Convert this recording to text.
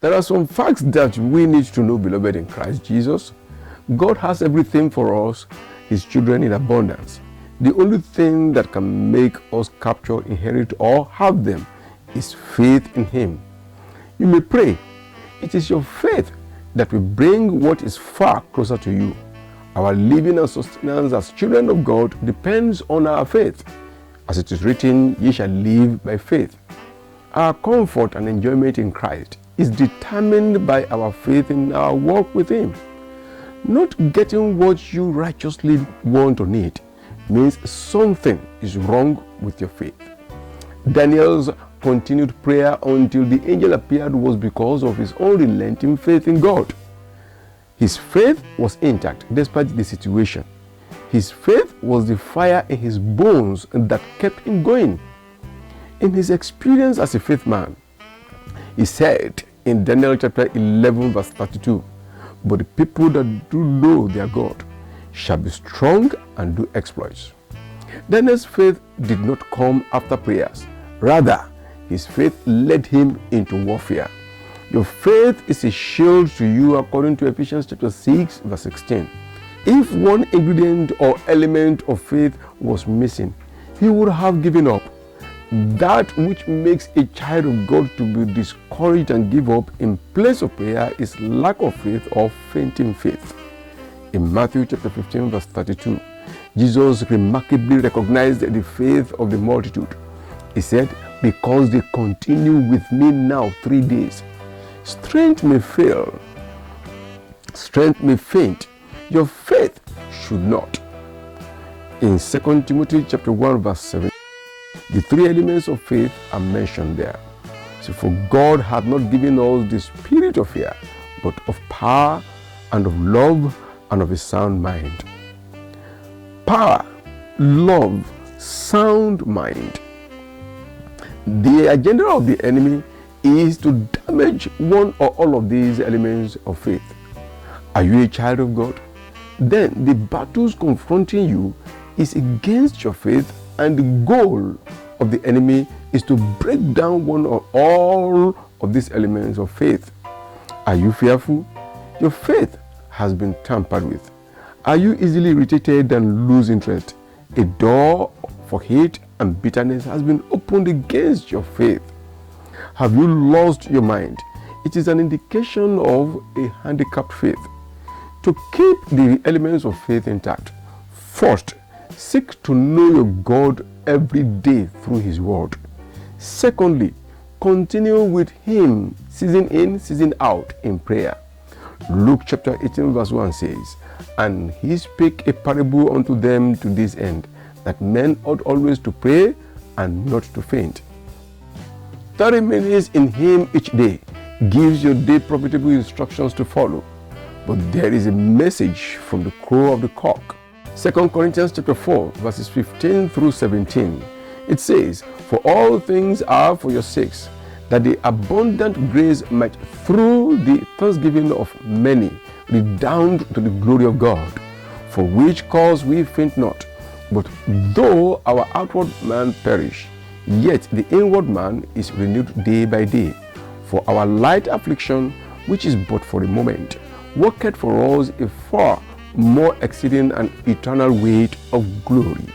There are some facts that we need to know, beloved in Christ Jesus. God has everything for us, His children, in abundance. The only thing that can make us capture, inherit, or have them is faith in Him. You may pray. It is your faith that will bring what is far closer to you. Our living and sustenance as children of God depends on our faith. As it is written, ye shall live by faith. Our comfort and enjoyment in Christ is determined by our faith in our walk with Him. Not getting what you righteously want or need means something is wrong with your faith. Daniel's continued prayer until the angel appeared was because of his unrelenting faith in God. His faith was intact despite the situation. His faith was the fire in his bones that kept him going. In his experience as a faith man, he said in Daniel chapter 11 verse 32, "But the people that do know their God shall be strong and do exploits." Daniel's faith did not come after prayers. Rather, his faith led him into warfare. Your faith is a shield to you according to Ephesians chapter 6 verse 16. If one ingredient or element of faith was missing, he would have given up. That which makes a child of God to be discouraged and give up in place of prayer is lack of faith or fainting faith. In Matthew chapter 15 verse 32, Jesus remarkably recognized the faith of the multitude. He said, "Because they continue with me now 3 days." Strength may fail, strength may faint, your faith should not. In 2 Timothy chapter 1 verse 7, the 3 elements of faith are mentioned there. So, for God hath not given us the spirit of fear, but of power and of love and of a sound mind. Power, love, sound mind. The agenda of the enemy is to damage one or all of these elements of faith. Are you a child of God? Then the battles confronting you is against your faith, and the goal of the enemy is to break down one or all of these elements of faith. Are you fearful? Your faith has been tampered with. Are you easily irritated and lose interest? A door for hate and bitterness has been opened against your faith. Have you lost your mind? It is an indication of a handicapped faith. To keep the elements of faith intact, first, seek to know your God every day through His Word. Secondly, continue with Him season in, season out in prayer. Luke chapter 18 verse 1 says, "And He spake a parable unto them to this end, that men ought always to pray and not to faint." 30 minutes in Him each day gives your day profitable instructions to follow. But there is a message from the crow of the cock. 2 Corinthians chapter 4 verses 15 through 17. It says, "For all things are for your sakes, that the abundant grace might through the thanksgiving of many redound to the glory of God, for which cause we faint not. But though our outward man perish, yet the inward man is renewed day by day. For our light affliction, which is but for a moment, worketh for us a far more exceeding and eternal weight of glory."